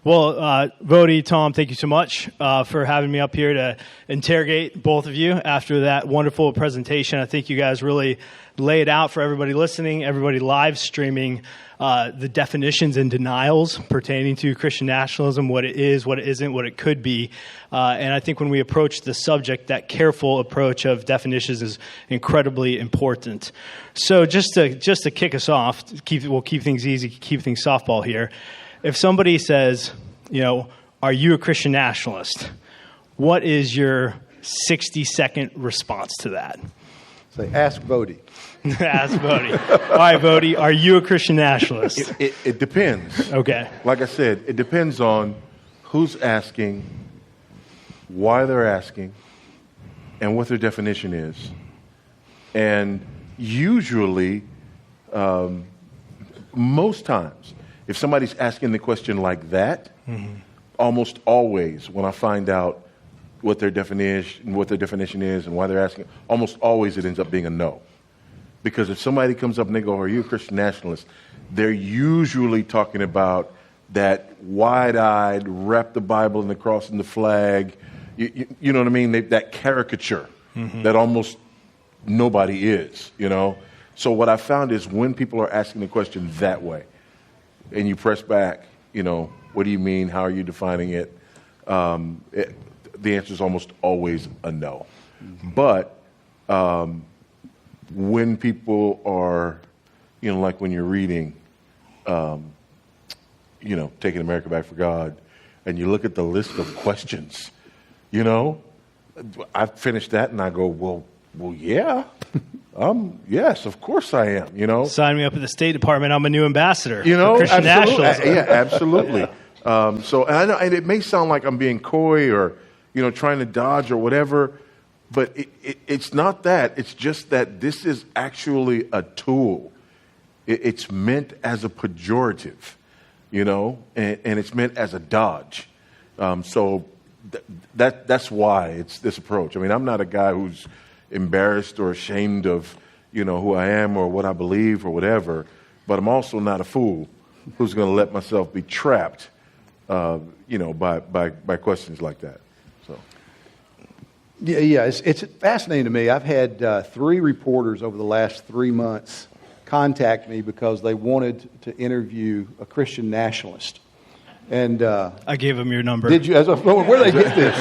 Well, Voddie, Tom, thank you so much for having me up here to interrogate both of you after that wonderful presentation. I think you guys really laid out for everybody listening, everybody live streaming, the definitions and denials pertaining to Christian nationalism, what it is, what it isn't, what it could be. And I think when we approach the subject, that careful approach of definitions is incredibly important. So just to kick us off, we'll keep things easy, keep things softball here. If somebody says, are you a Christian nationalist? What is your 60-second response to that? Say, ask Voddie. Ask Voddie. All right, Voddie, are you a Christian nationalist? It depends. Okay. Like I said, it depends on who's asking, why they're asking, and what their definition is. And usually, most times, if somebody's asking the question like that, almost always, when I find out what their definition is and why they're asking, almost always it ends up being a no. Because if somebody comes up and they go, are you a Christian nationalist? They're usually talking about that wide-eyed, wrap the Bible in the cross and the flag, you know what I mean? That caricature that almost nobody is, So what I found is when people are asking the question that way, and you press back, what do you mean? How are you defining it? The answer is almost always a no. But when people are, like when you're reading, Taking America Back for God, and you look at the list of questions, I finish that and I go, well, yeah. Yes, of course I am, Sign me up at the State Department. I'm a new ambassador. absolutely. Christian nationalism. Yeah, absolutely. And I know, and it may sound like I'm being coy or, trying to dodge or whatever, but it's not that. It's just that this is actually a tool. It's meant as a pejorative, and it's meant as a dodge. So that's why it's this approach. I mean, I'm not a guy who's embarrassed or ashamed of, who I am or what I believe or whatever, but I'm also not a fool who's going to let myself be trapped, by questions like that. So, yeah, it's fascinating to me. I've had 3 reporters over the last 3 months contact me because they wanted to interview a Christian nationalist, and I gave them your number. Did you? Where did they get this?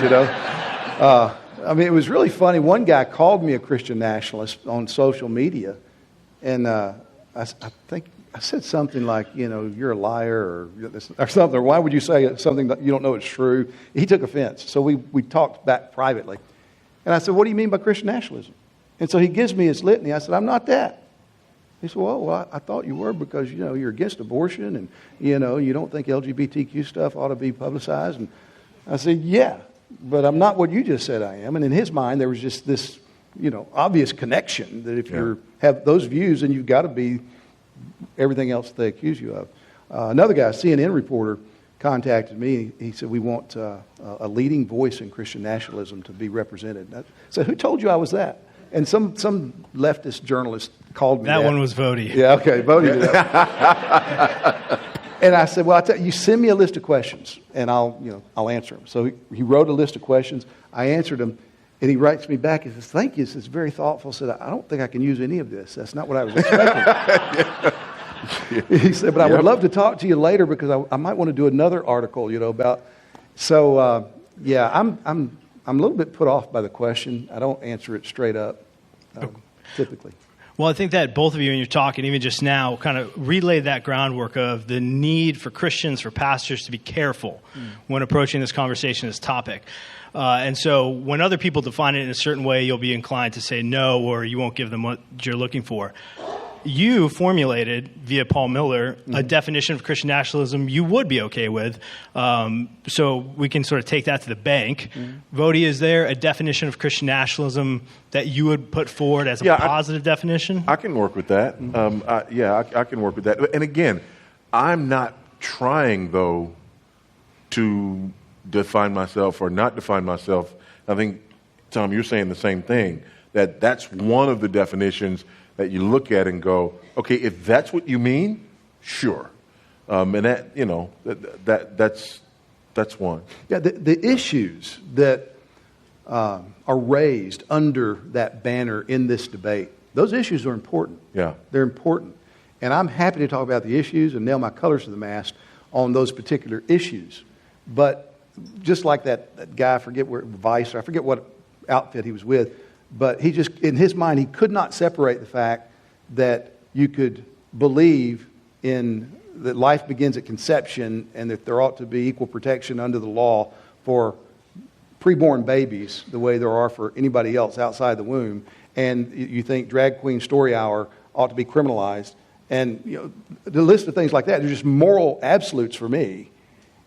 It was really funny. One guy called me a Christian nationalist on social media, and I think I said something like, you're a liar or something. Or why would you say something that you don't know is true? He took offense. So we talked back privately. And I said, what do you mean by Christian nationalism? And so he gives me his litany. I said, I'm not that. He said, well, I thought you were because, you're against abortion and, you don't think LGBTQ stuff ought to be publicized. And I said, yeah. But I'm not what you just said I am. And in his mind, there was just this, obvious connection that if you have those views, then you've got to be everything else that they accuse you of. Another guy, a CNN reporter, contacted me. He said, we want a leading voice in Christian nationalism to be represented. I said, who told you I was that? And some leftist journalist called me that. That one was Voddie. Yeah, okay, Voddie did that. And I said, well, you send me a list of questions, and I'll answer them. So he wrote a list of questions. I answered them, and he writes me back and says, thank you. It's very thoughtful. Said, I don't think I can use any of this. That's not what I was expecting. He said, but I would love to talk to you later because I might want to do another article, about. So, I'm a little bit put off by the question. I don't answer it straight up, typically. Well, I think that both of you in your talk and even just now kind of relayed that groundwork of the need for Christians, for pastors to be careful when approaching this conversation, this topic. And so when other people define it in a certain way, you'll be inclined to say no, or you won't give them what you're looking for. You formulated, via Paul Miller, a definition of Christian nationalism you would be okay with. So we can sort of take that to the bank. Voddie, is there a definition of Christian nationalism that you would put forward as a positive definition? I can work with that. I can work with that. And again, I'm not trying, though, to define myself or not define myself. I think, Tom, you're saying the same thing, that's one of the definitions that you look at and go, okay, if that's what you mean, sure. And that, That's one. Yeah, the issues that are raised under that banner in this debate, those issues are important. Yeah. They're important. And I'm happy to talk about the issues and nail my colors to the mast on those particular issues. But just like that guy, I forget what outfit he was with, but he just, in his mind, he could not separate the fact that you could believe in that life begins at conception and that there ought to be equal protection under the law for preborn babies the way there are for anybody else outside the womb. And you think drag queen story hour ought to be criminalized. And the list of things like that, they're just moral absolutes for me.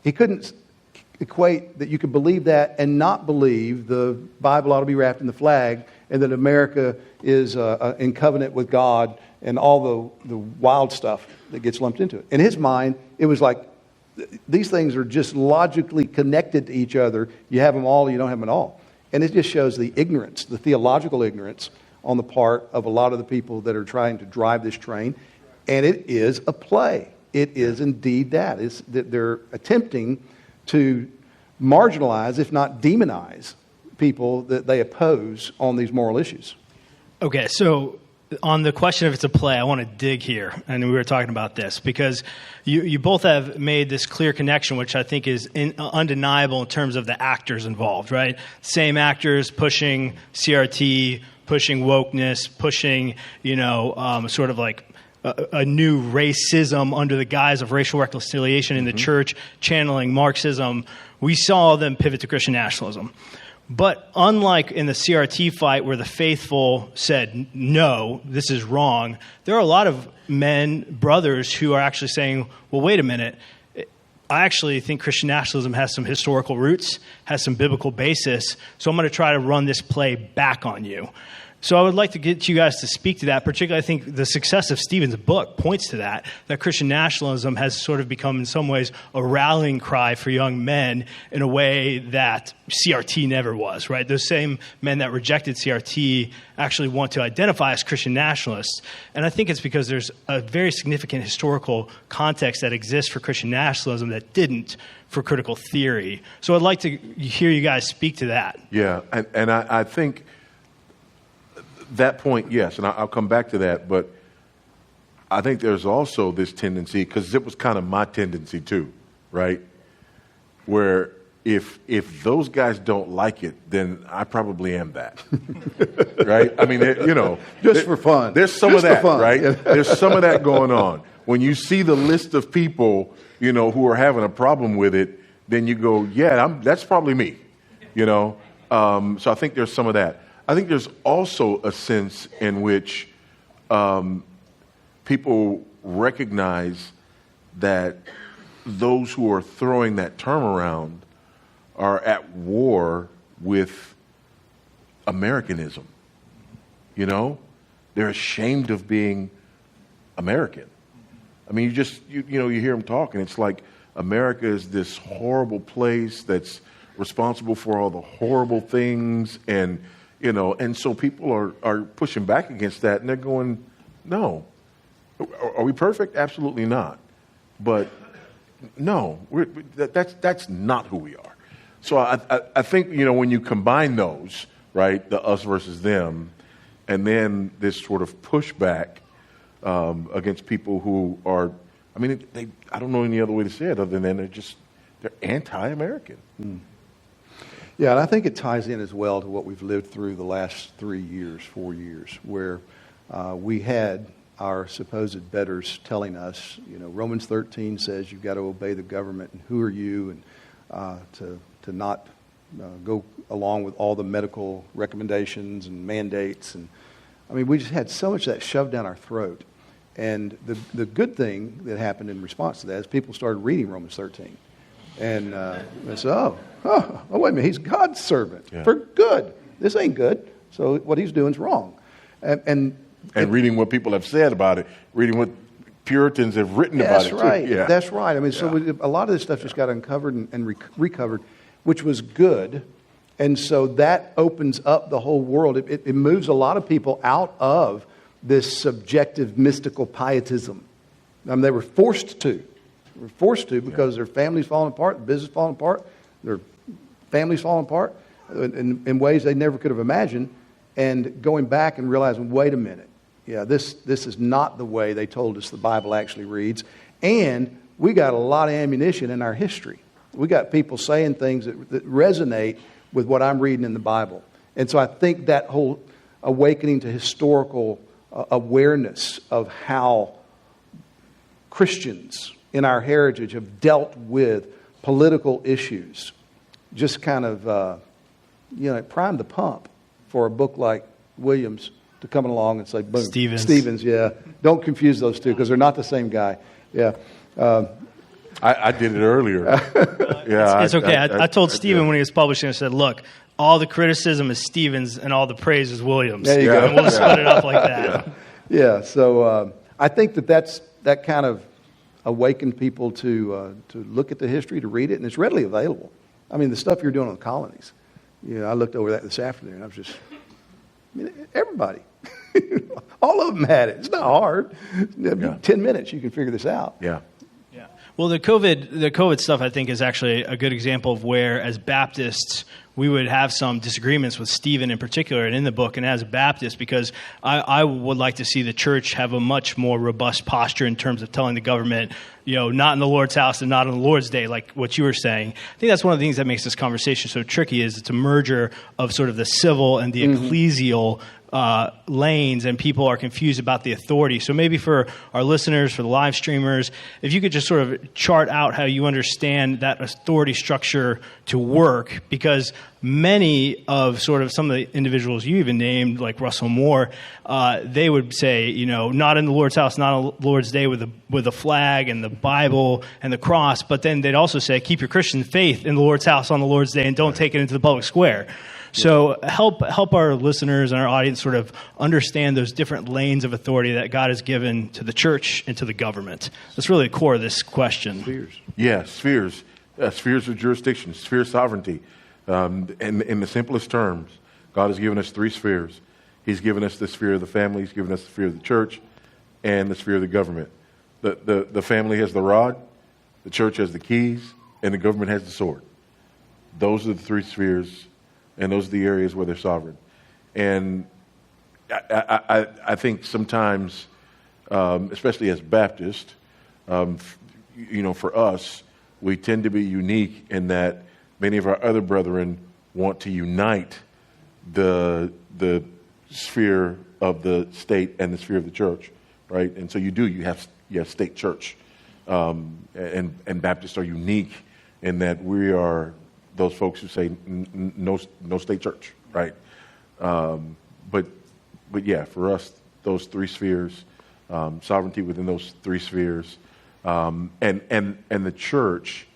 He couldn't equate that you could believe that and not believe the Bible ought to be wrapped in the flag and that America is in covenant with God and all the wild stuff that gets lumped into it. In his mind, it was like these things are just logically connected to each other. You have them all, you don't have them at all. And it just shows the ignorance, the theological ignorance on the part of a lot of the people that are trying to drive this train. And it is a play. It is indeed that. It's that they're attempting to marginalize, if not demonize, people that they oppose on these moral issues. Okay, so on the question if it's a play, I want to dig here, and we were talking about this, because you both have made this clear connection, which I think is undeniable in terms of the actors involved, right? Same actors pushing CRT, pushing wokeness, pushing, sort of like a new racism under the guise of racial reconciliation in the church, channeling Marxism. We saw them pivot to Christian nationalism. But unlike in the CRT fight where the faithful said, no, this is wrong, there are a lot of brothers who are actually saying, well, wait a minute, I actually think Christian nationalism has some historical roots, has some biblical basis, so I'm going to try to run this play back on you. So I would like to get you guys to speak to that. Particularly, I think the success of Stephen's book points to that Christian nationalism has sort of become, in some ways, a rallying cry for young men in a way that CRT never was, right? Those same men that rejected CRT actually want to identify as Christian nationalists. And I think it's because there's a very significant historical context that exists for Christian nationalism that didn't for critical theory. So I'd like to hear you guys speak to that. Yeah, and I think that point, yes, and I'll come back to that, but I think there's also this tendency, because it was kind of my tendency too, right? Where if those guys don't like it, then I probably am that, right? I mean, just for fun. There's some just of that, for fun. right? There's some of that going on. When you see the list of people, who are having a problem with it, then you go, yeah, that's probably me, So I think there's some of that. I think there's also a sense in which people recognize that those who are throwing that term around are at war with Americanism. They're ashamed of being American. I mean, you hear them talk, and it's like America is this horrible place that's responsible for all the horrible things, and so people are pushing back against that, and they're going, no. Are we perfect? Absolutely not. But no, that's not who we are. So I think, when you combine those, right, the us versus them, and then this sort of pushback against people who are, I don't know any other way to say it other than they're anti-American. Mm. Yeah, and I think it ties in as well to what we've lived through the last 4 years, where we had our supposed betters telling us, Romans 13 says you've got to obey the government, and who are you, and to not go along with all the medical recommendations and mandates. And we just had so much of that shoved down our throat. And the good thing that happened in response to that is people started reading Romans 13. And they said, oh, wait a minute, he's God's servant for good. This ain't good. So what he's doing is wrong. And reading what people have said about it, reading what Puritans have written about it. That's right. Yeah. That's right. So a lot of this stuff just got uncovered and recovered, which was good. And so that opens up the whole world. It moves a lot of people out of this subjective mystical pietism. They were forced to. We're forced to because their families falling apart, their business falling apart, their families falling apart in ways they never could have imagined. And going back and realizing, wait a minute, yeah, this is not the way they told us the Bible actually reads. And we got a lot of ammunition in our history. We got people saying things that resonate with what I'm reading in the Bible. And so I think that whole awakening to historical awareness of how Christians in our heritage have dealt with political issues just kind of, it primed the pump for a book like Williams to come along and say, boom. Stevens, yeah. Don't confuse those two because they're not the same guy. Yeah. I did it earlier. It's okay. I told Stephen when he was publishing, I said, look, all the criticism is Stevens and all the praise is Williams. There you go. And we'll just split it up like that. Yeah. So I think that kind of awakened people to look at the history, to read it, and it's readily available. I mean, the stuff you're doing on the colonies. I looked over that this afternoon. I was just, everybody. All of them had it. It's not hard. 10 minutes, you can figure this out. Yeah. Well, the COVID stuff, I think, is actually a good example of where, as Baptists, we would have some disagreements with Stephen in particular and in the book. And as a Baptist, because I would like to see the church have a much more robust posture in terms of telling the government, not in the Lord's house and not on the Lord's day, like what you were saying. I think that's one of the things that makes this conversation so tricky is it's a merger of sort of the civil and the ecclesial lanes, and people are confused about the authority. So maybe for our listeners, for the live streamers, if you could just sort of chart out how you understand that authority structure to work, because many of sort of some of the individuals you even named, like Russell Moore, they would say, not in the Lord's house, not on the Lord's day with the flag and the Bible and the cross, but then they'd also say, keep your Christian faith in the Lord's house on the Lord's day and don't take it into the public square. So help our listeners and our audience sort of understand those different lanes of authority that God has given to the church and to the government. That's really the core of this question. Spheres. Yeah, spheres. Spheres of jurisdiction, sphere of sovereignty. In the simplest terms, God has given us 3 spheres. He's given us the sphere of the family, He's given us the sphere of the church, and the sphere of the government. The family has the rod, the church has the keys, and the government has the sword. Those are the 3 spheres. And those are the areas where they're sovereign. And I think sometimes, especially as Baptists, for us, we tend to be unique in that many of our other brethren want to unite the sphere of the state and the sphere of the church, right? And so you have state church. And Baptists are unique in that we are those folks who say no state church, right? But yeah, for us, those 3 spheres, sovereignty within those 3 spheres, and the church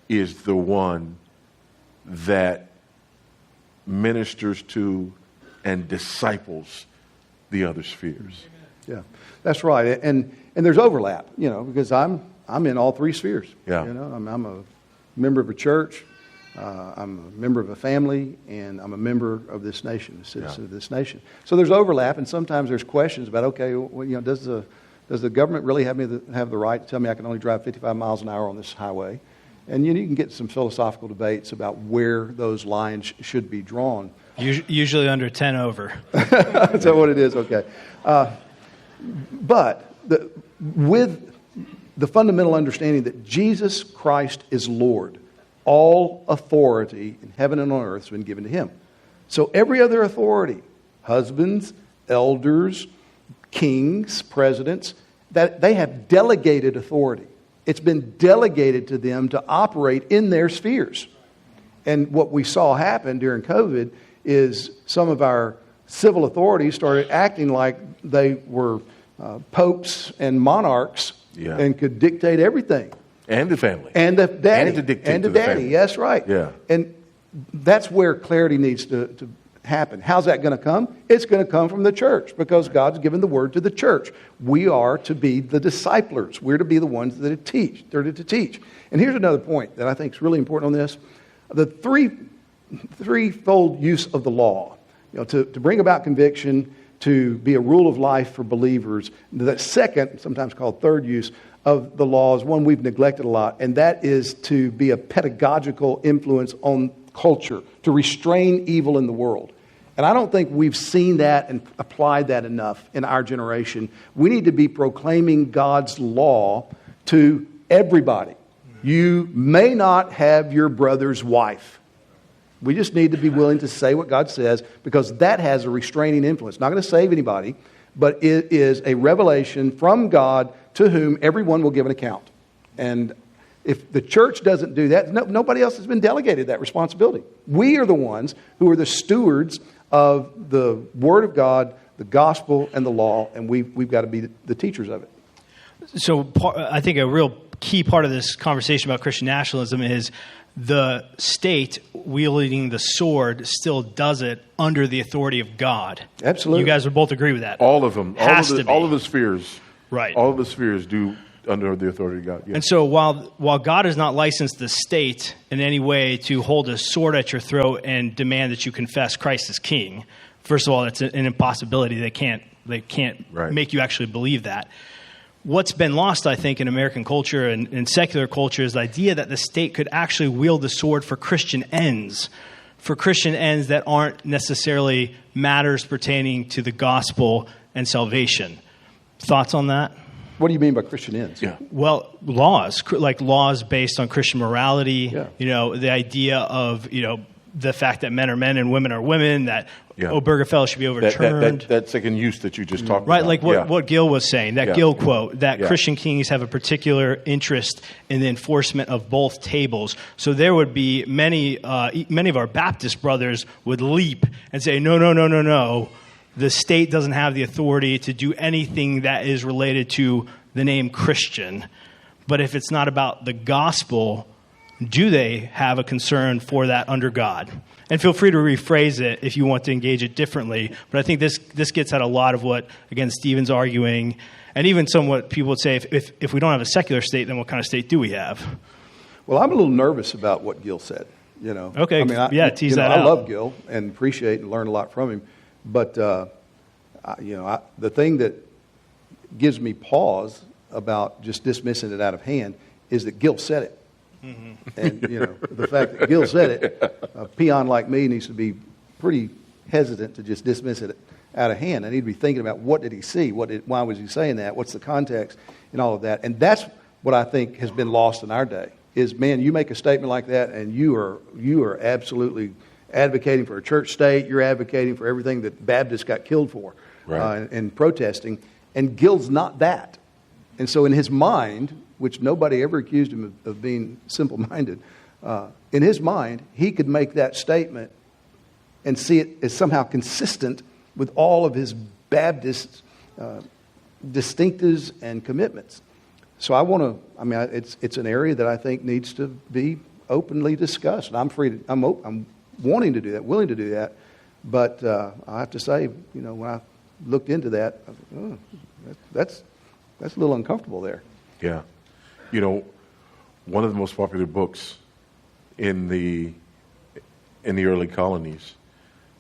is the one that ministers to and disciples the other spheres. Yeah, that's right. And there's overlap, because I'm in all 3 spheres. Yeah. I'm a member of a church. I'm a member of a family, and I'm a member of this nation, a citizen of this nation. So there's overlap, and sometimes there's questions about, okay, well, does the government really have the right to tell me I can only drive 55 miles an hour on this highway? And you can get some philosophical debates about where those lines should be drawn. Usually under 10 over. Is that what it is? Okay. But with the fundamental understanding that Jesus Christ is Lord, all authority in heaven and on earth has been given to Him. So every other authority, husbands, elders, kings, presidents, that they have delegated authority. It's been delegated to them to operate in their spheres. And what we saw happen during COVID is some of our civil authorities started acting like they were popes and monarchs and could dictate everything. And the family. And the daddy. And to dictate and the to the daddy. family. Yes, right. Yeah. And that's where clarity needs to happen. How's that going to come? It's going to come from the church because God's given the word to the church. We are to be the disciplers. We're to be the ones that teach. They're to teach. And here's another point that I think is really important on this. The threefold use of the law. To bring about conviction, to be a rule of life for believers. That second, sometimes called third use, of the law is one we've neglected a lot, and that is to be a pedagogical influence on culture, to restrain evil in the world. And I don't think we've seen that and applied that enough in our generation. We need to be proclaiming God's law to everybody. You may not have your brother's wife. We just need to be willing to say what God says, because that has a restraining influence. Not going to save anybody, but it is a revelation from God to whom everyone will give an account. And if the church doesn't do that, nobody else has been delegated that responsibility. We are the ones who are the stewards of the Word of God, the gospel, and the law, and we've got to be the teachers of it. So I think a real key part of this conversation about Christian nationalism is the state wielding the sword still does it under the authority of God. Absolutely. You guys would both agree with that. All of them. All of the spheres. Right. All of the spheres do under the authority of God. Yes. And so while God has not licensed the state in any way to hold a sword at your throat and demand that you confess Christ as king, first of all, it's an impossibility. They can't Right. make you actually believe that. What's been lost, I think, in American culture and secular culture is the idea that the state could actually wield the sword for Christian ends that aren't necessarily matters pertaining to the gospel and salvation. Thoughts on that? What do you mean by Christian ends? Yeah. Well, laws, like laws based on Christian morality, Yeah. The idea of, the fact that men are men and women are women, that Obergefell should be overturned. That second use that you just talked Right, about. like what Gil was saying, that Gil quote, that Yeah. Christian kings have a particular interest in the enforcement of both tables. So there would be many of our Baptist brothers would leap and say, no. The state doesn't have the authority to do anything that is related to the name Christian. But if it's not about the gospel, do they have a concern for that under God? And feel free to rephrase it if you want to engage it differently. But I think this gets at a lot of what, again, Stephen's arguing. And even somewhat people would say, if we don't have a secular state, then what kind of state do we have? Well, I'm a little nervous about what Gil said. Okay, tease that I out. love Gil and appreciate and learn a lot from him. But, the thing that gives me pause about just dismissing it out of hand is that Gil said it. Mm-hmm. And, the fact that Gil said it, a peon like me needs to be pretty hesitant to just dismiss it out of hand. I need to be thinking about what did he see? Why was he saying that? What's the context and all of that? And that's what I think has been lost in our day is, man, you make a statement like that and you are absolutely advocating for a church state. You're advocating for everything that Baptists got killed for, right. And protesting. And Gil's not that. And so in his mind, which nobody ever accused him of being simple-minded, in his mind, he could make that statement and see it as somehow consistent with all of his Baptist distinctives and commitments. So it's an area that I think needs to be openly discussed. And I'm wanting to do that, willing to do that. But I have to say, when I looked into that, that's a little uncomfortable there. Yeah. One of the most popular books in the early colonies,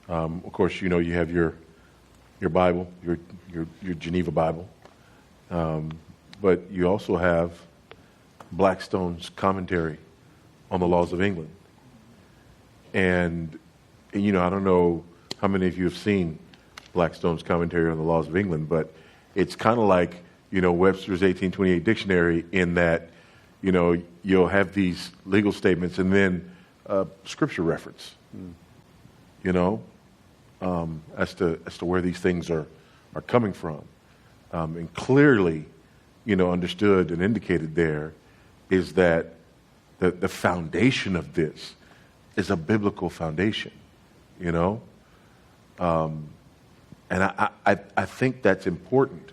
of course, you have your Bible, your Geneva Bible, but you also have Blackstone's commentary on the laws of England. And I don't know how many of you have seen Blackstone's commentary on the laws of England, but it's kind of like, Webster's 1828 dictionary in that, you'll have these legal statements and then scripture reference, as to where these things are coming from. And clearly, understood and indicated there is that the foundation of this is a biblical foundation, and I think that's important.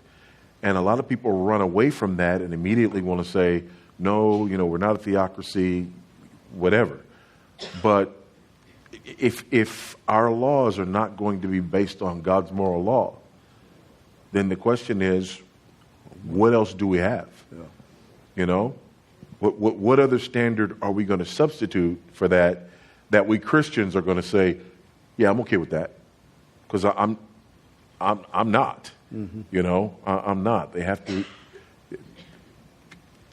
And a lot of people run away from that and immediately want to say, no, we're not a theocracy, whatever. But if our laws are not going to be based on God's moral law, then the question is, what else do we have? Yeah. What other standard are we going to substitute for that we Christians are going to say, yeah, I'm okay with that, because I'm not. Mm-hmm. I'm not. They have to.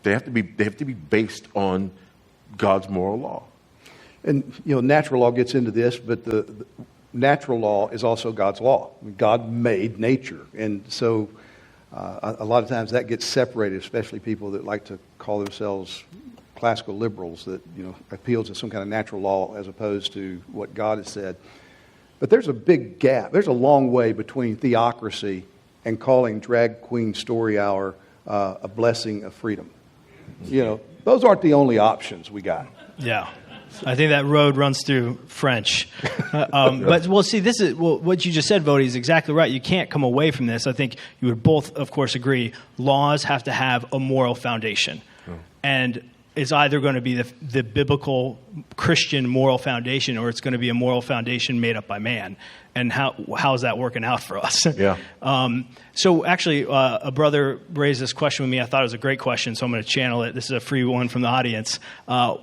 They have to be based on God's moral law. And, natural law gets into this, but the natural law is also God's law. God made nature. And so a lot of times that gets separated, especially people that like to call themselves classical liberals that, appeal to some kind of natural law as opposed to what God has said. But there's a big gap. There's a long way between theocracy and calling Drag Queen Story Hour a blessing of freedom. Those aren't the only options we got. Yeah. I think that road runs through French. But, see, what you just said, Voddie, is exactly right. You can't come away from this. I think you would both, of course, agree. Laws have to have a moral foundation. And it's either going to be the biblical Christian moral foundation, or it's going to be a moral foundation made up by man. And how is that working out for us? Yeah. So actually, a brother raised this question with me. I thought it was a great question, so I'm going to channel it. This is a free one from the audience.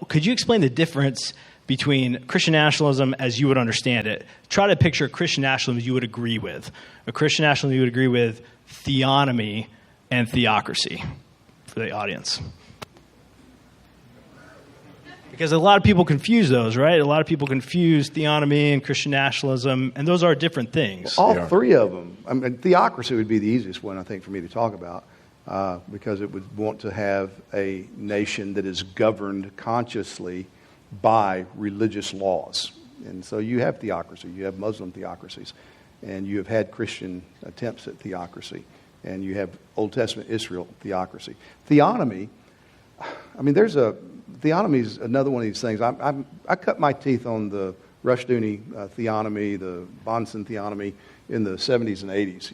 Could you explain the difference between Christian nationalism as you would understand it? Try to picture a Christian nationalism you would agree with. A Christian nationalism you would agree with theonomy and theocracy for the audience. Because a lot of people confuse those, right? A lot of people confuse theonomy and Christian nationalism, and those are different things. All three of them. I mean, theocracy would be the easiest one, I think, for me to talk about, because it would want to have a nation that is governed consciously by religious laws. And so you have theocracy. You have Muslim theocracies, and you have had Christian attempts at theocracy, and you have Old Testament Israel theocracy. Theonomy, I mean, theonomy is another one of these things. I cut my teeth on the Rushdoony theonomy, the Bonson theonomy in the 70s and 80s.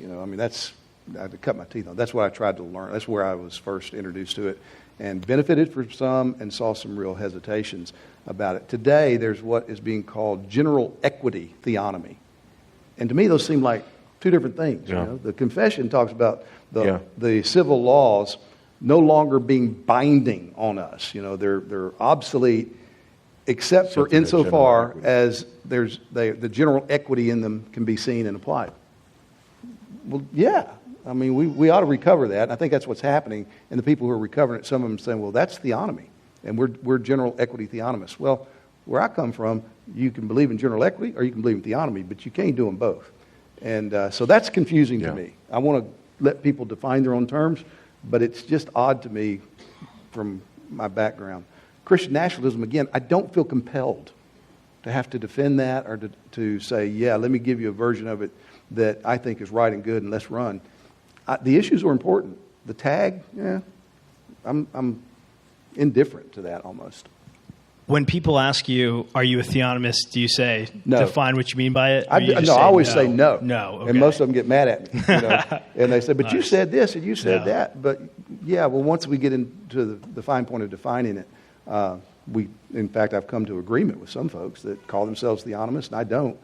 I had to cut my teeth on. That's what I tried to learn. That's where I was first introduced to it, and benefited from some and saw some real hesitations about it. Today, there's what is being called general equity theonomy. And to me, those seem like two different things. Yeah. The confession talks about the civil laws no longer being binding on us. They're obsolete, except for insofar as the general equity in them can be seen and applied. Well, yeah. I mean, we ought to recover that. And I think that's what's happening. And the people who are recovering it, some of them saying, well, that's theonomy. And we're general equity theonomists. Well, where I come from, you can believe in general equity or you can believe in theonomy, but you can't do them both. And so that's confusing to me. I want to let people define their own terms, but it's just odd to me from my background. Christian nationalism, again, I don't feel compelled to have to defend that or to say, yeah, let me give you a version of it that I think is right and good and let's run. The issues are important. The tag, I'm indifferent to that almost. When people ask you, are you a theonomist, do you say, no. Define what you mean by it? I always say no. No, okay. And most of them get mad at me. And they say, but you said this and you said that. But once we get into the fine point of defining it, in fact, I've come to agreement with some folks that call themselves theonomists, and I don't.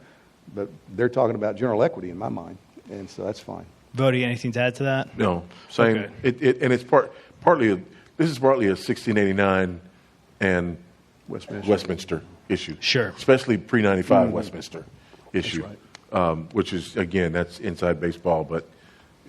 But they're talking about general equity in my mind, and so that's fine. Voddie, anything to add to that? No. Same. Okay. And it's partly this is partly a 1689 and Westminster issue. Sure. Especially pre-95 Westminster issue. That's right. Which is, again, that's inside baseball, but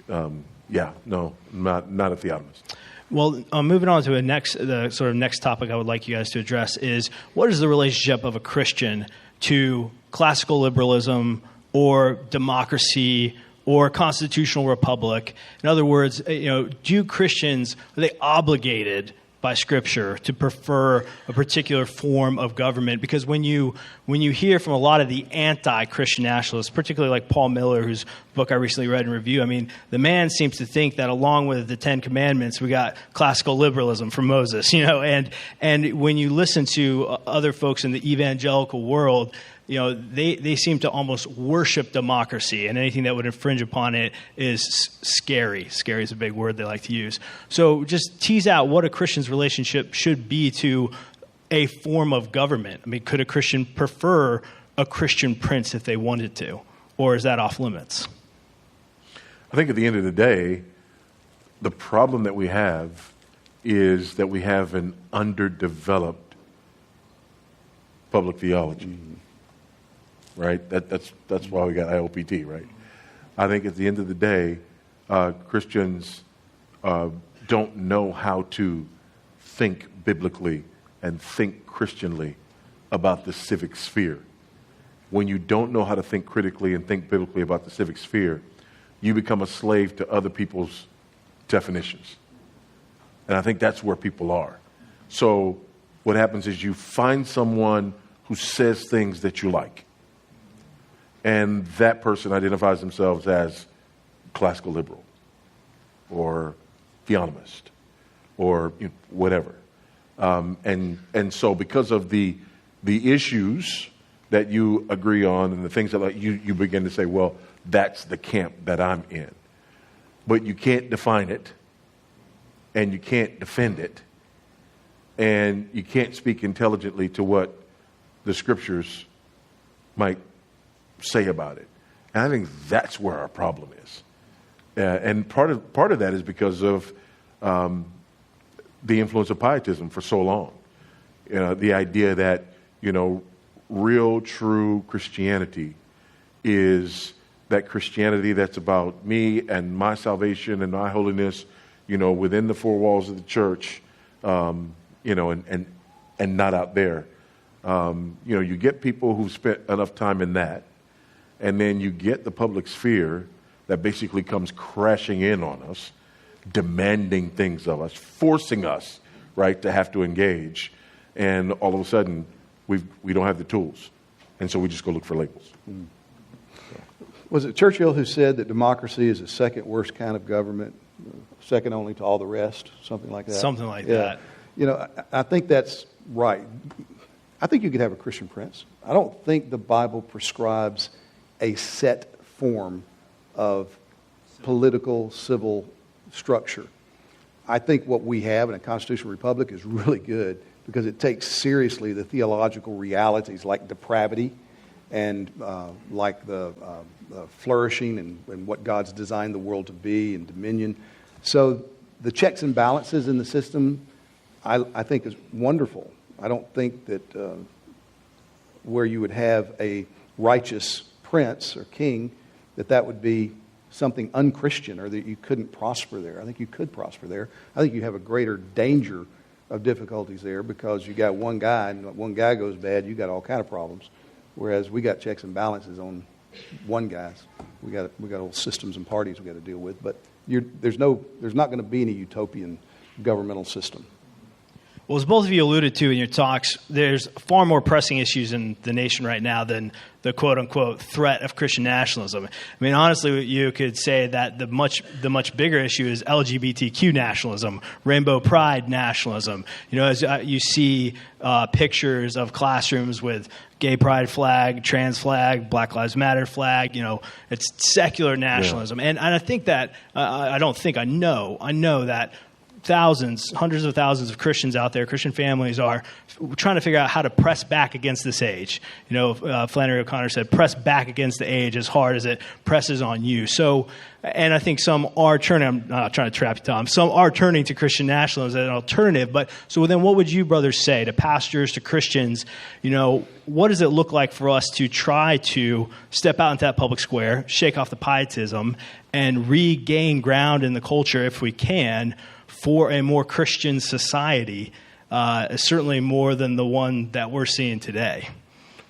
not a theonomist. Well, moving on to the sort of next topic I would like you guys to address is, what is the relationship of a Christian to classical liberalism or democracy or constitutional republic? In other words, do Christians, are they obligated by Scripture to prefer a particular form of government? Because when you hear from a lot of the anti-Christian nationalists, particularly like Paul Miller, whose book I recently read in review, I mean, the man seems to think that along with the Ten Commandments, we got classical liberalism from Moses, and when you listen to other folks in the evangelical world, they seem to almost worship democracy, and anything that would infringe upon it is scary. Scary is a big word they like to use. So just tease out what a Christian's relationship should be to a form of government. I mean, could a Christian prefer a Christian prince if they wanted to, or is that off limits? I think at the end of the day, the problem that we have is that we have an underdeveloped public theology. Mm-hmm. Right? That's why we got IOPT, right? I think at the end of the day, Christians don't know how to think biblically and think Christianly about the civic sphere. When you don't know how to think critically and think biblically about the civic sphere, you become a slave to other people's definitions. And I think that's where people are. So what happens is you find someone who says things that you like. And that person identifies themselves as classical liberal or theonomist or whatever. And so because of the issues that you agree on and the things that you begin to say, well, that's the camp that I'm in. But you can't define it, and you can't defend it, and you can't speak intelligently to what the scriptures might say about it. And I think that's where our problem is. And part of that is because of the influence of pietism for so long. The idea that, real, true Christianity is that Christianity that's about me and my salvation and my holiness, within the four walls of the church, and not out there. You get people who've spent enough time in that, and then you get the public sphere that basically comes crashing in on us, demanding things of us, forcing us, right, to have to engage. And all of a sudden, we don't have the tools. And so we just go look for labels. Mm. Was it Churchill who said that democracy is the second worst kind of government, second only to all the rest, something like that? Something like that. I think that's right. I think you could have a Christian prince. I don't think the Bible prescribes a set form of political, civil structure. I think what we have in a constitutional republic is really good because it takes seriously the theological realities like depravity and like the flourishing and what God's designed the world to be and dominion. So the checks and balances in the system, I think, is wonderful. I don't think that where you would have a righteous prince or king, that would be something unchristian or that you couldn't prosper there. I think you could prosper there. I think you have a greater danger of difficulties there because you got one guy, and when one guy goes bad, you got all kind of problems. Whereas we got checks and balances on one guy's. We got all systems and parties we got to deal with. But there's not going to be any utopian governmental system. Well, as both of you alluded to in your talks, there's far more pressing issues in the nation right now than the quote-unquote threat of Christian nationalism. I mean, honestly, you could say that the much bigger issue is LGBTQ nationalism, rainbow pride nationalism. As you see pictures of classrooms with gay pride flag, trans flag, Black Lives Matter flag, it's secular nationalism. Yeah. And I think that, I know that hundreds of thousands of Christians out there, Christian families, are trying to figure out how to press back against this age. Flannery O'Connor said, press back against the age as hard as it presses on you. So, and I think some are turning, I'm not trying to trap you, Tom, some are turning to Christian nationalism as an alternative. But so then what would you brothers say to pastors, to Christians? What does it look like for us to try to step out into that public square, shake off the pietism, and regain ground in the culture if we can, for a more Christian society, certainly more than the one that we're seeing today?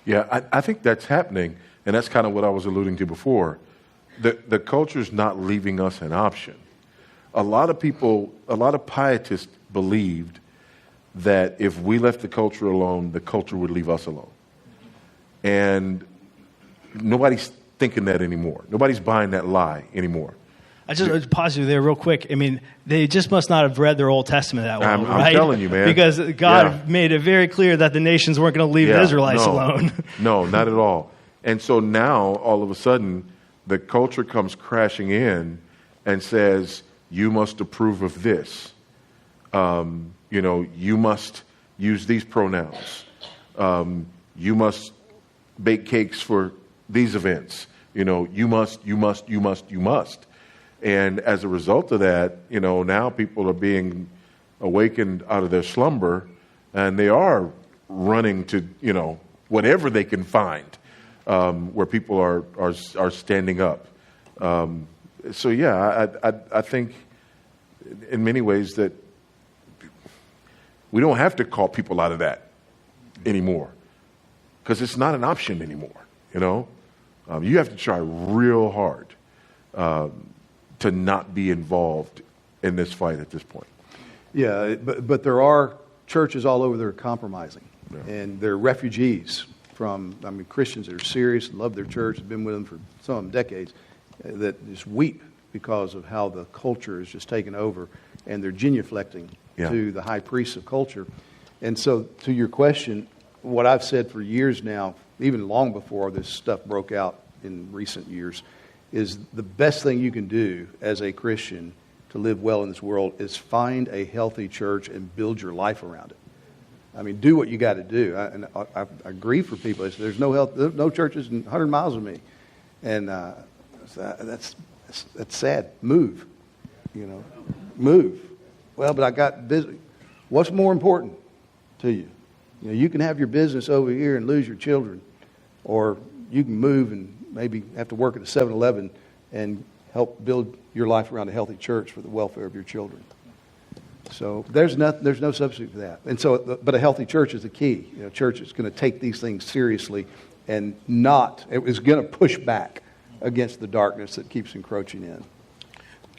Yeah, I think that's happening, and that's kind of what I was alluding to before. The culture's not leaving us an option. A lot of pietists believed that if we left the culture alone, the culture would leave us alone. And nobody's thinking that anymore. Nobody's buying that lie anymore. I just pause you there real quick. I mean, they just must not have read their Old Testament that well, right? I'm telling you, man. Because God made it very clear that the nations weren't going to leave the Israelites alone. No, not at all. And so now, all of a sudden, the culture comes crashing in and says, you must approve of this. You must use these pronouns. You must bake cakes for these events. You must. And as a result of that, now people are being awakened out of their slumber, and they are running to, whatever they can find, where people are standing up. I think in many ways that We don't have to call people out of that anymore because it's not an option anymore. You have to try real hard to not be involved in this fight at this point. Yeah, but there are churches all over that are compromising, and they're refugees from, Christians that are serious and love their church, have been with them for some of them decades, that just weep because of how the culture is just taken over, and they're genuflecting to the high priests of culture. And so, to your question, what I've said for years now, even long before this stuff broke out in recent years, is the best thing you can do as a Christian to live well in this world is find a healthy church and build your life around it. Do what you got to do. I agree for people. There's no churches in 100 miles of me, and that's sad. Move, move. Well, but I got busy. What's more important to you? You can have your business over here and lose your children, or you can move and maybe have to work at a 7-Eleven and help build your life around a healthy church for the welfare of your children. So there's no substitute for that. And so, but a healthy church is the key. Church is going to take these things seriously and it is going to push back against the darkness that keeps encroaching in.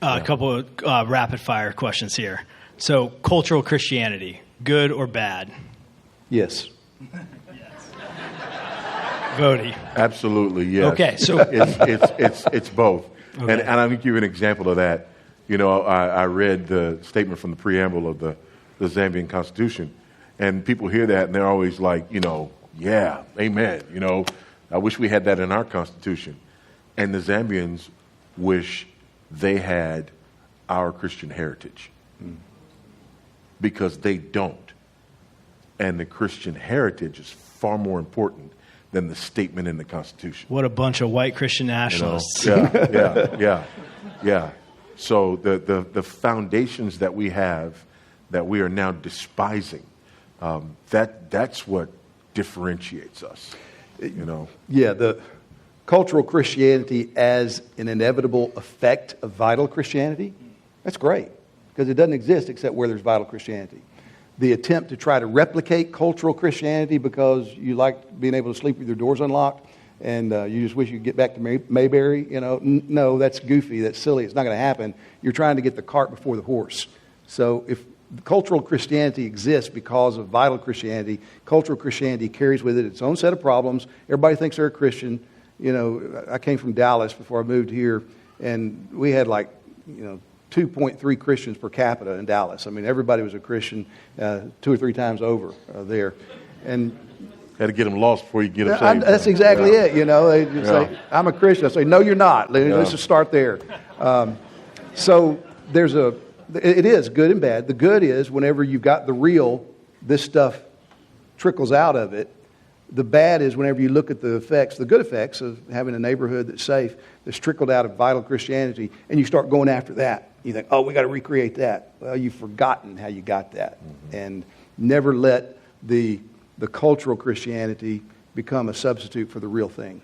A couple of rapid fire questions here. So, cultural Christianity, good or bad? Yes. Voddie. Absolutely, yes. Okay, so it's both. Okay. And I'm going to give you an example of that. I read the statement from the preamble of the Zambian Constitution, and people hear that and they're always like, yeah, amen. I wish we had that in our Constitution. And the Zambians wish they had our Christian heritage because they don't. And the Christian heritage is far more important than the statement in the Constitution. What a bunch of white Christian nationalists. Yeah. So the foundations that we have that we are now despising, that's what differentiates us. Yeah, the cultural Christianity as an inevitable effect of vital Christianity, that's great, because it doesn't exist except where there's vital Christianity. The attempt to try to replicate cultural Christianity because you like being able to sleep with your doors unlocked and you just wish you could get back to Mayberry, no, that's goofy, that's silly, it's not going to happen. You're trying to get the cart before the horse. So if cultural Christianity exists because of vital Christianity, cultural Christianity carries with it its own set of problems. Everybody thinks they're a Christian. I came from Dallas before I moved here, and we had 2.3 Christians per capita in Dallas. Everybody was a Christian 2 or 3 times over there. And had to get them lost before you get them saved. That's exactly it. They say, I'm a Christian. I say, no, you're not. Let's just start there. So it is good and bad. The good is whenever you've got the real, this stuff trickles out of it. The bad is whenever you look at the effects, the good effects of having a neighborhood that's safe, that's trickled out of vital Christianity, and you start going after that. You think, we got to recreate that. Well, you've forgotten how you got that. Mm-hmm. And never let the cultural Christianity become a substitute for the real thing.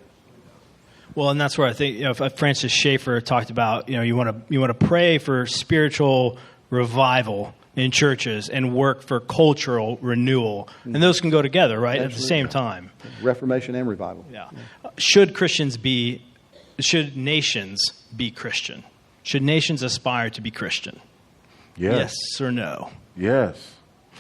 Well, and that's where I think Francis Schaeffer talked about. You want to pray for spiritual revival in churches and work for cultural renewal, and those can go together, right? Absolutely. At the same time. Reformation and revival. Yeah. Should nations be Christian? Should nations aspire to be Christian? Yes. Yes or no? Yes.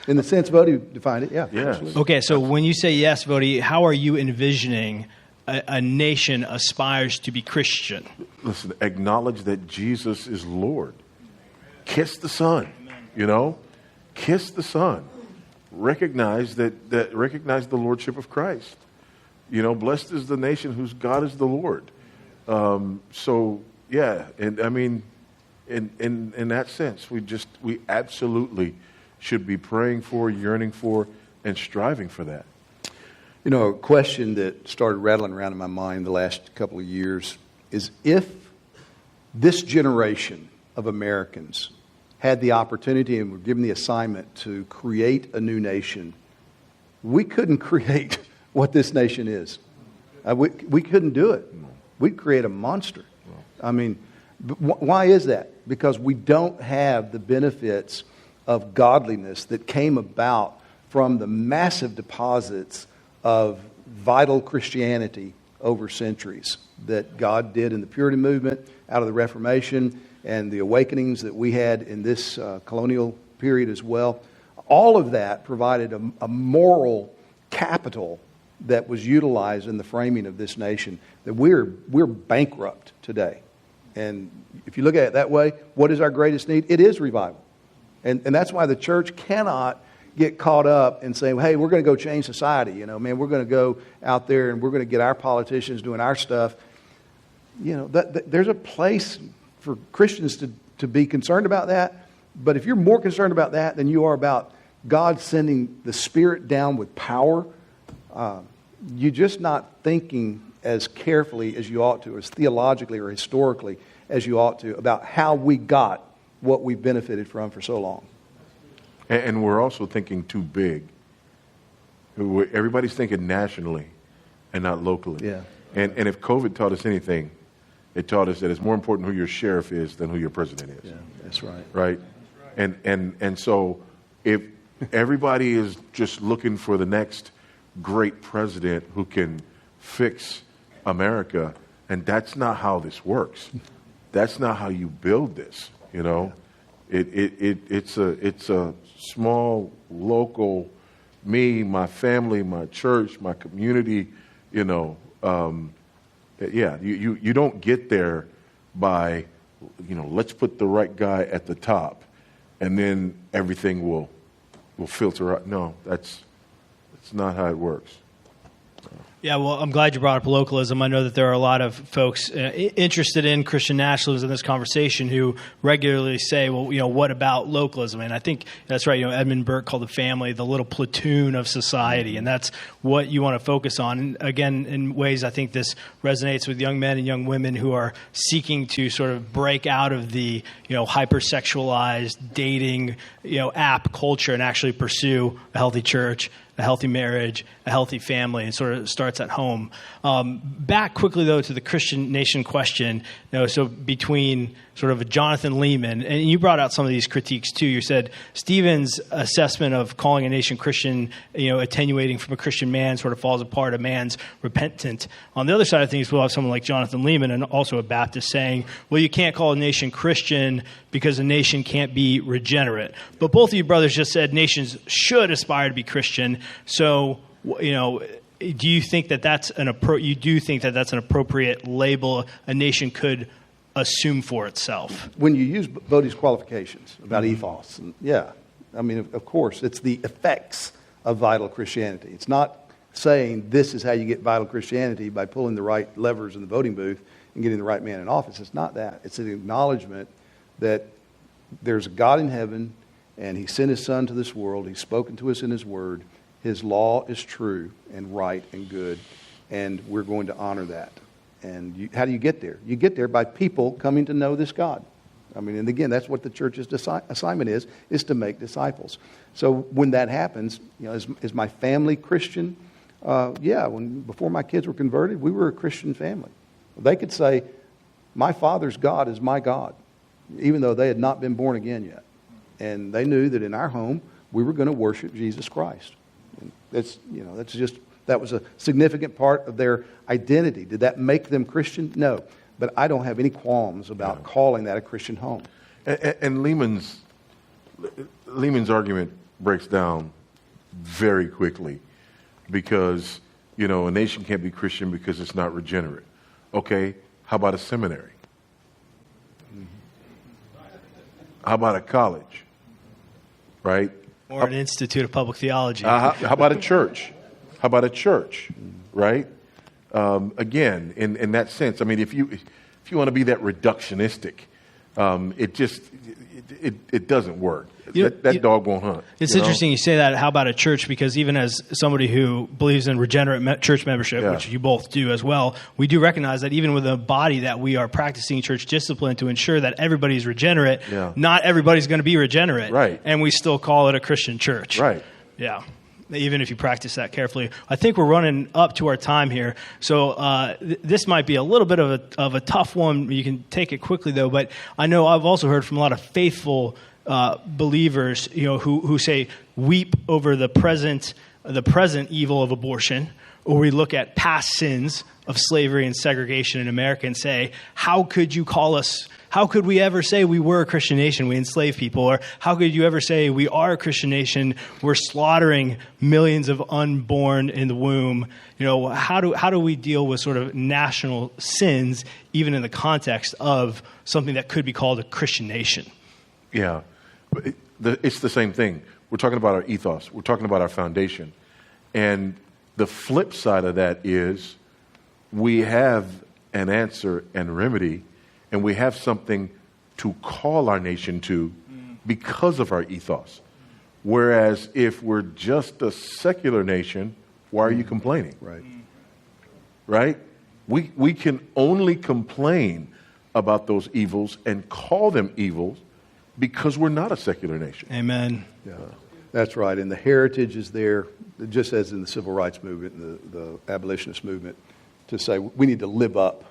In the sense Voddie defined it, yeah. Yes. Absolutely. Okay, so when you say yes, Voddie, how are you envisioning a nation aspires to be Christian? Listen, acknowledge that Jesus is Lord. Kiss the Son, Kiss the Son. Recognize recognize the Lordship of Christ. Blessed is the nation whose God is the Lord. Yeah, and in that sense, we absolutely should be praying for, yearning for, and striving for that. A question that started rattling around in my mind the last couple of years is if this generation of Americans had the opportunity and were given the assignment to create a new nation, we couldn't create what this nation is. We couldn't do it. We'd create a monster. Why is that? Because we don't have the benefits of godliness that came about from the massive deposits of vital Christianity over centuries that God did in the Puritan movement, out of the Reformation, and the awakenings that we had in this colonial period as well. All of that provided a moral capital that was utilized in the framing of this nation, that we're bankrupt today. And if you look at it that way, what is our greatest need? It is revival. And that's why the church cannot get caught up in saying, hey, we're going to go change society. We're going to go out there and we're going to get our politicians doing our stuff. There's a place for Christians to be concerned about that. But if you're more concerned about that than you are about God sending the Spirit down with power, you're just not thinking as carefully as you ought to, as theologically or historically as you ought to, about how we got what we've benefited from for so long. And we're also thinking too big. Everybody's thinking nationally and not locally. Yeah. And if COVID taught us anything, it taught us that it's more important who your sheriff is than who your president is. Yeah, that's right. Right? And so if everybody is just looking for the next great president who can fix America, and that's not how this works. That's not how you build this, It's a small, local, me, my family, my church, my community, you don't get there by, let's put the right guy at the top and then everything will filter out. No, that's not how it works. Yeah, well, I'm glad you brought up localism. I know that there are a lot of folks interested in Christian nationalism in this conversation who regularly say, well, what about localism? And I think that's right. Edmund Burke called the family the little platoon of society, and that's what you want to focus on. And again, in ways I think this resonates with young men and young women who are seeking to sort of break out of the, hypersexualized dating, app culture and actually pursue a healthy church, a healthy marriage, a healthy family, and sort of starts at home. Back quickly, though, to the Christian nation question, so between sort of a Jonathan Leeman, and you brought out some of these critiques, too. You said Stephen's assessment of calling a nation Christian, attenuating from a Christian man sort of falls apart, a man's repentant. On the other side of things, we'll have someone like Jonathan Leeman, and also a Baptist, saying, well, you can't call a nation Christian because a nation can't be regenerate. But both of you brothers just said nations should aspire to be Christian. So, do you think that that's an appropriate label a nation could assume for itself? When you use Voddie's qualifications about ethos, of course, it's the effects of vital Christianity. It's not saying this is how you get vital Christianity by pulling the right levers in the voting booth and getting the right man in office. It's not that. It's an acknowledgement that there's a God in heaven, and He sent His Son to this world. He's spoken to us in His Word. His law is true and right and good, and we're going to honor that. And how do you get there? You get there by people coming to know this God. And again, that's what the church's assignment is to make disciples. So when that happens, is my family Christian? Before my kids were converted, we were a Christian family. They could say, my father's God is my God, even though they had not been born again yet. And they knew that in our home, we were going to worship Jesus Christ. And that was a significant part of their identity. Did that make them Christian? No. But I don't have any qualms about calling that a Christian home. And Lehman's argument breaks down very quickly because, a nation can't be Christian because it's not regenerate. Okay, how about a seminary? How about a college? Right? Or an institute of public theology. How about a church? How about a church? Right? Again, in that sense, if you want to be that reductionistic, it doesn't work. That dog won't hunt. It's interesting you say that. How about a church? Because even as somebody who believes in regenerate church membership, which you both do as well, we do recognize that even with a body that we are practicing church discipline to ensure that everybody is regenerate, not everybody's going to be regenerate. Right. And we still call it a Christian church. Right. Yeah. Even if you practice that carefully. I think we're running up to our time here. So this might be a little bit of a tough one. You can take it quickly, though. But I know I've also heard from a lot of faithful believers, who say weep over the present evil of abortion, or we look at past sins of slavery and segregation in America and say, how could we ever say we were a Christian nation, we enslave people? Or how could you ever say we are a Christian nation, we're slaughtering millions of unborn in the womb? How do we deal with sort of national sins, even in the context of something that could be called a Christian nation? Yeah, it's the same thing. We're talking about our ethos. We're talking about our foundation. And the flip side of that is we have an answer and remedy, and we have something to call our nation to because of our ethos. Whereas if we're just a secular nation, why are you complaining? Right. Right? We can only complain about those evils and call them evils because we're not a secular nation. Amen. Yeah, that's right. And the heritage is there, just as in the civil rights movement and the abolitionist movement, to say we need to live up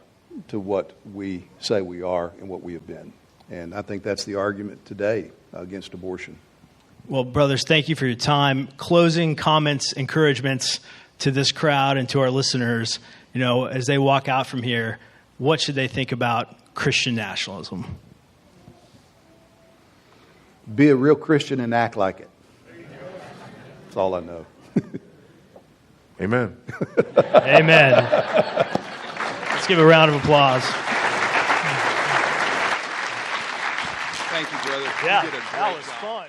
to what we say we are and what we have been. And I think that's the argument today against abortion. Well, brothers, thank you for your time. Closing comments, encouragements to this crowd and to our listeners, as they walk out from here, what should they think about Christian nationalism? Be a real Christian and act like it. That's all I know. Amen. Amen. Let's give a round of applause. Thank you, brother. Yeah, You did a great that was job. fun.